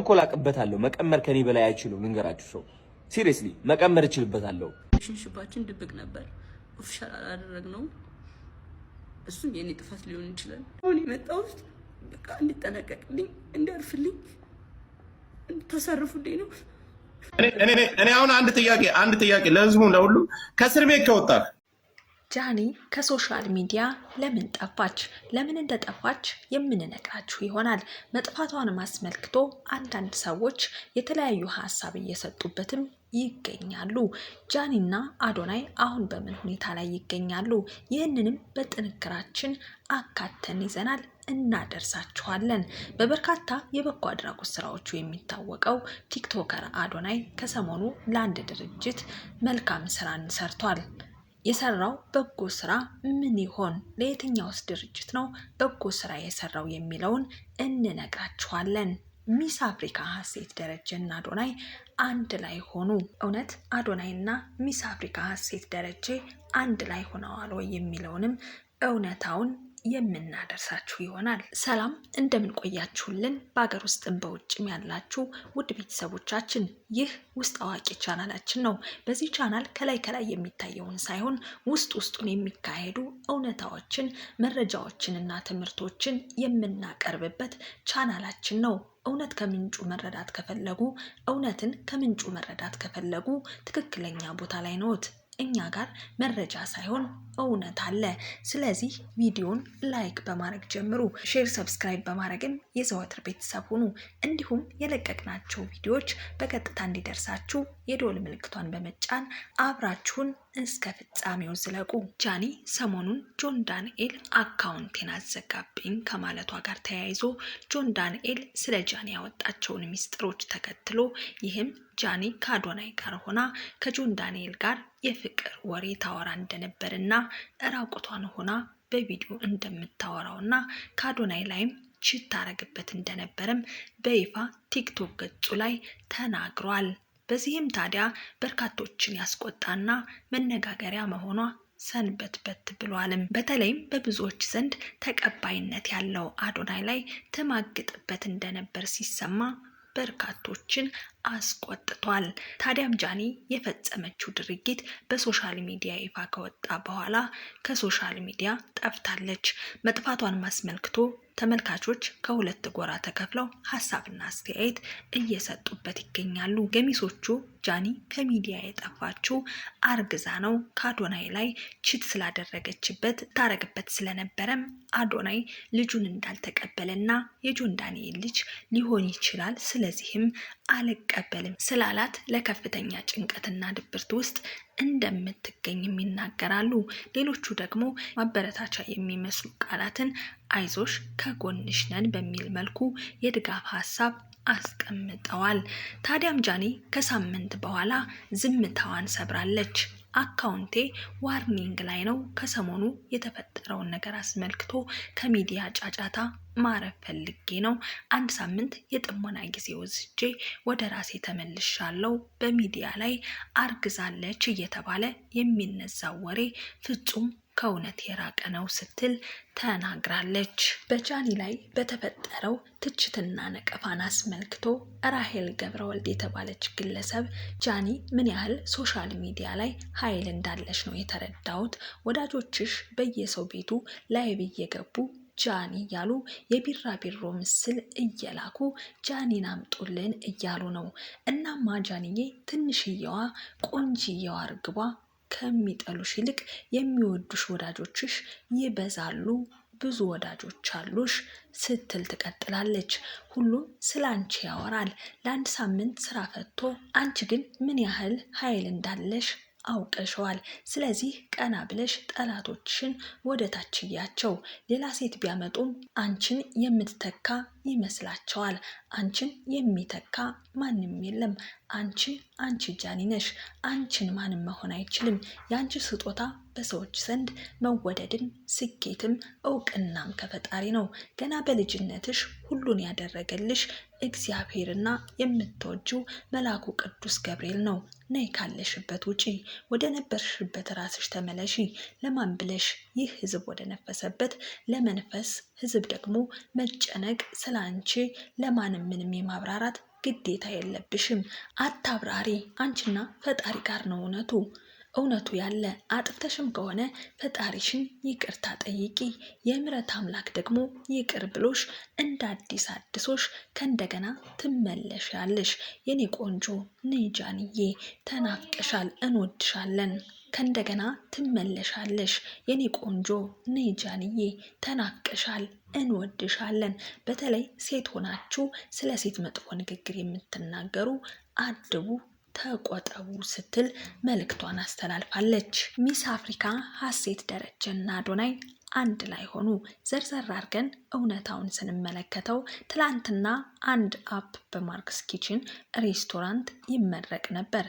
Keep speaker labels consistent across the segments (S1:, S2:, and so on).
S1: ተንኮል አቅበታለሁ። መቀመር ከኔ በላይ አይችሉም። ልንገራችሁ ሰው ሲሪየስሊ መቀመር እችልበታለሁ።
S2: ሽንሽባችን ድብቅ ነበር፣ ኦፊሻል አላደረግነው። እሱም የኔ ጥፋት ሊሆን ይችላል። አሁን የመጣሁት በቃ እንድጠነቀቅልኝ፣ እንዲያርፍልኝ፣ እንድታሳርፉልኝ ነው።
S3: እኔ አሁን አንድ ጥያቄ ለህዝቡ ለሁሉ ከእስር ቤት ከወጣህ
S4: ጃኒ ከሶሻል ሚዲያ ለምን ጠፋች? ለምን እንደጠፋች የምንነግራችሁ ይሆናል። መጥፋቷን አስመልክቶ አንዳንድ ሰዎች የተለያዩ ሀሳብ እየሰጡበትም ይገኛሉ። ጃኒና አዶናይ አሁን በምን ሁኔታ ላይ ይገኛሉ? ይህንንም በጥንክራችን አካተን ይዘናል፣ እናደርሳችኋለን። በበርካታ የበጎ አድራጎት ስራዎቹ የሚታወቀው ቲክቶከር አዶናይ ከሰሞኑ ለአንድ ድርጅት መልካም ስራን ሰርቷል። የሰራው በጎ ስራ ምን ይሆን? ለየትኛውስ ድርጅት ነው በጎ ስራ የሰራው የሚለውን እንነግራችኋለን። ሚስ አፍሪካ ሀሴት ደረጀና አዶናይ አንድ ላይ ሆኑ። እውነት አዶናይና ሚስ አፍሪካ ሀሴት ደረጀ አንድ ላይ ሆነዋል ወይ የሚለውንም እውነታውን የምናደርሳችሁ ይሆናል። ሰላም እንደምን ቆያችሁልን? በሀገር ውስጥም በውጭም ያላችሁ ውድ ቤተሰቦቻችን፣ ይህ ውስጥ አዋቂ ቻናላችን ነው። በዚህ ቻናል ከላይ የሚታየውን ሳይሆን ውስጡን የሚካሄዱ እውነታዎችን፣ መረጃዎችንና ትምህርቶችን የምናቀርብበት ቻናላችን ነው። እውነት ከምንጩ መረዳት ከፈለጉ፣ እውነትን ከምንጩ መረዳት ከፈለጉ ትክክለኛ ቦታ ላይ ነዎት። እኛ ጋር መረጃ ሳይሆን እውነት አለ። ስለዚህ ቪዲዮን ላይክ በማድረግ ጀምሩ። ሼር፣ ሰብስክራይብ በማድረግም የዘወትር ቤተሰብ ሁኑ። እንዲሁም የለቀቅናቸው ቪዲዮዎች በቀጥታ እንዲደርሳችሁ የደወል ምልክቷን በመጫን አብራችሁን እስከ ፍጻሜው ዝለቁ። ጃኒ ሰሞኑን ጆን ዳንኤል አካውንቴን አዘጋብኝ ከማለቷ ጋር ተያይዞ ጆን ዳንኤል ስለ ጃኒ ያወጣቸውን ሚስጥሮች ተከትሎ ይህም ጃኒ ከአዶናይ ጋር ሆና ከጆን ዳንኤል ጋር የፍቅር ወሬ ታወራ እንደነበርና ራቁቷን ሆና በቪዲዮ እንደምታወራውና ከአዶናይ ላይም ቺት ታረግበት እንደነበረም በይፋ ቲክቶክ ገጹ ላይ ተናግሯል። በዚህም ታዲያ በርካቶችን ያስቆጣና መነጋገሪያ መሆኗ ሰንበትበት ብሏልም። በተለይም በብዙዎች ዘንድ ተቀባይነት ያለው አዶናይ ላይ ተማግጥበት እንደነበር ሲሰማ በርካቶችን አስቆጥቷል። ታዲያም ጃኒ የፈጸመችው ድርጊት በሶሻል ሚዲያ ይፋ ከወጣ በኋላ ከሶሻል ሚዲያ ጠፍታለች። መጥፋቷን ማስመልክቶ ተመልካቾች ከሁለት ጎራ ተከፍለው ሀሳብና አስተያየት እየሰጡበት ይገኛሉ። ገሚሶቹ ጃኒ ከሚዲያ የጠፋችው አርግዛ ነው፣ ከአዶናይ ላይ ቺት ስላደረገችበት ታረግበት ስለነበረም አዶናይ ልጁን እንዳልተቀበለና የጆን ዳንኤል ልጅ ሊሆን ይችላል፣ ስለዚህም አልቀበልም ስላላት ለከፍተኛ ጭንቀትና ድብርት ውስጥ እንደምትገኝም ይናገራሉ። ሌሎቹ ደግሞ ማበረታቻ የሚመስሉ ቃላትን አይዞሽ ከጎንሽ ነን በሚል መልኩ የድጋፍ ሀሳብ አስቀምጠዋል። ታዲያም ጃኒ ከሳምንት በኋላ ዝምታዋን ሰብራለች። አካውንቴ ዋርኒንግ ላይ ነው፣ ከሰሞኑ የተፈጠረውን ነገር አስመልክቶ ከሚዲያ ጫጫታ ማረፍ ፈልጌ ነው። አንድ ሳምንት የጥሞና ጊዜ ወስጄ ወደ ራሴ ተመልሻለሁ። በሚዲያ ላይ አርግዛለች እየተባለ የሚነዛው ወሬ ፍጹም ከእውነት የራቀ ነው ስትል ተናግራለች። በጃኒ ላይ በተፈጠረው ትችትና ነቀፋን አስመልክቶ ራሄል ገብረወልድ የተባለች ግለሰብ ጃኒ ምን ያህል ሶሻል ሚዲያ ላይ ኃይል እንዳለች ነው የተረዳሁት። ወዳጆችሽ በየሰው ቤቱ ላይቭ እየገቡ ጃኒ እያሉ የቢራቢሮ ምስል እየላኩ ጃኒን አምጡልን እያሉ ነው። እናማ ጃኒዬ ትንሽየዋ ቆንጂየዋ እርግቧ ከሚጠሉሽ ይልቅ የሚወዱሽ ወዳጆችሽ ይበዛሉ፣ ብዙ ወዳጆች አሉሽ ስትል ትቀጥላለች። ሁሉም ስለ አንቺ ያወራል። ለአንድ ሳምንት ስራ ፈቶ አንቺ ግን ምን ያህል ኃይል እንዳለሽ አውቀሽዋል። ስለዚህ ቀና ብለሽ ጠላቶችሽን ወደ ታች እያቸው። ሌላ ሴት ቢያመጡም አንቺን የምትተካ ይመስላቸዋል። አንቺን የሚተካ ማንም የለም። አንቺ ጃኒ ነሽ። አንቺን ማንም መሆን አይችልም። የአንቺ ስጦታ በሰዎች ዘንድ መወደድን፣ ስኬትም እውቅናም ከፈጣሪ ነው። ገና በልጅነትሽ ሁሉን ያደረገልሽ እግዚአብሔርና የምትወጂው መልአኩ ቅዱስ ገብርኤል ነው። ነይ ካለሽበት ውጪ፣ ወደ ነበርሽበት ራስሽ ተመለሺ። ለማን ብለሽ? ይህ ህዝብ ወደ ነፈሰበት ለመንፈስ ህዝብ ደግሞ መጨነቅ ስላንቺ ለማንም ምንም የማብራራት ግዴታ የለብሽም። አታብራሪ። አንቺና ፈጣሪ ጋር ነው እውነቱ ያለ። አጥፍተሽም ከሆነ ፈጣሪሽን ይቅርታ ጠይቂ። የምህረት አምላክ ደግሞ ይቅር ብሎሽ እንደ አዲስ አድሶሽ ከእንደገና ትመለሻለሽ። የኔ ቆንጆ ነይ ጃንዬ፣ ተናፍቀሻል፣ እንወድሻለን። ከእንደገና ትመለሻለሽ። የኔ ቆንጆ ነይ ጃንዬ፣ ተናፍቀሻል፣ እንወድሻለን። በተለይ ሴት ሆናችሁ ስለ ሴት መጥፎ ንግግር የምትናገሩ አድቡ፣ ተቆጠቡ ስትል መልእክቷን አስተላልፋለች። ሚስ አፍሪካ ሀሴት ደረጀና አዶናይ አንድ ላይ ሆኑ። ዘርዘር አድርገን እውነታውን ስንመለከተው ትላንትና አንድ አፕ በማርክስ ኪችን ሬስቶራንት ይመረቅ ነበር።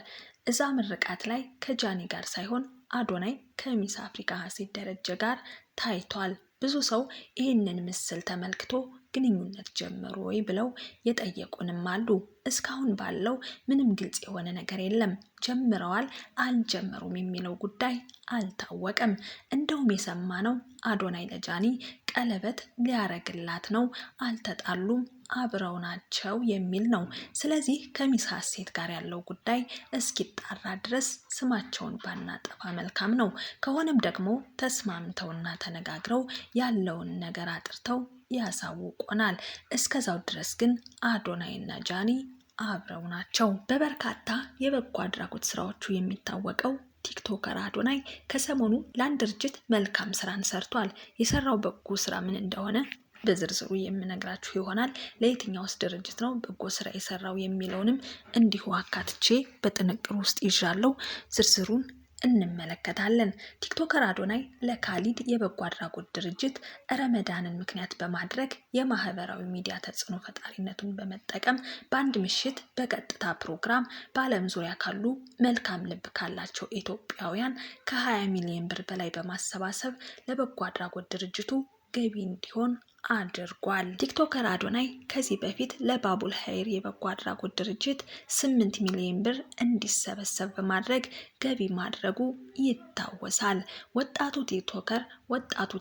S4: እዛ ምርቃት ላይ ከጃኒ ጋር ሳይሆን አዶናይ ከሚስ አፍሪካ ሀሴት ደረጀ ጋር ታይቷል። ብዙ ሰው ይህንን ምስል ተመልክቶ ግንኙነት ጀመሩ ወይ ብለው የጠየቁንም አሉ። እስካሁን ባለው ምንም ግልጽ የሆነ ነገር የለም። ጀምረዋል አልጀመሩም የሚለው ጉዳይ አልታወቀም። እንደውም የሰማነው አዶናይ ለጃኒ ቀለበት ሊያረግላት ነው፣ አልተጣሉም፣ አብረው ናቸው የሚል ነው። ስለዚህ ከሚስ ሀሴት ጋር ያለው ጉዳይ እስኪጣራ ድረስ ስማቸውን ባናጠፋ መልካም ነው። ከሆነም ደግሞ ተስማምተውና ተነጋግረው ያለውን ነገር አጥርተው ያሳውቁናል። እስከዛው ድረስ ግን አዶናይና ጃኒ አብረው ናቸው። በበርካታ የበጎ አድራጎት ስራዎቹ የሚታወቀው ቲክቶከር አዶናይ ከሰሞኑ ለአንድ ድርጅት መልካም ስራን ሰርቷል። የሰራው በጎ ስራ ምን እንደሆነ በዝርዝሩ የምነግራችሁ ይሆናል። ለየትኛውስ ድርጅት ነው በጎ ስራ የሰራው የሚለውንም እንዲሁ አካትቼ በጥንቅር ውስጥ ይዣለሁ። ዝርዝሩን እንመለከታለን። ቲክቶከር አዶናይ ለካሊድ የበጎ አድራጎት ድርጅት ረመዳንን ምክንያት በማድረግ የማህበራዊ ሚዲያ ተጽዕኖ ፈጣሪነቱን በመጠቀም በአንድ ምሽት በቀጥታ ፕሮግራም በዓለም ዙሪያ ካሉ መልካም ልብ ካላቸው ኢትዮጵያውያን ከ20 ሚሊዮን ብር በላይ በማሰባሰብ ለበጎ አድራጎት ድርጅቱ ገቢ እንዲሆን አድርጓል። ቲክቶከር አዶናይ ከዚህ በፊት ለባቡል ሀይር የበጎ አድራጎት ድርጅት 8 ሚሊዮን ብር እንዲሰበሰብ በማድረግ ገቢ ማድረጉ ይታወሳል። ወጣቱ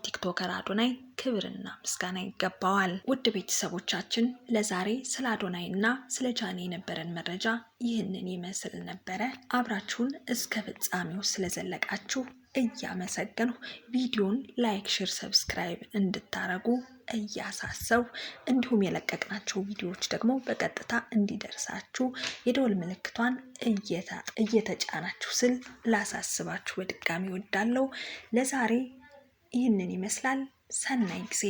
S4: ቲክቶከር አዶናይ ክብርና ምስጋና ይገባዋል። ውድ ቤተሰቦቻችን ለዛሬ ስለ አዶናይና ስለ ጃኒ የነበረን መረጃ ይህንን ይመስል ነበረ። አብራችሁን እስከ ፍጻሜው ስለዘለቃችሁ እያመሰገንሁ ቪዲዮን ላይክ፣ ሼር፣ ሰብስክራይብ እንድታረጉ እያሳሰቡ እንዲሁም የለቀቅናቸው ቪዲዮዎች ደግሞ በቀጥታ እንዲደርሳችሁ የደወል ምልክቷን እየተጫናችሁ ስል ላሳስባችሁ በድጋሚ እወዳለሁ። ለዛሬ ይህንን ይመስላል። ሰናይ ጊዜ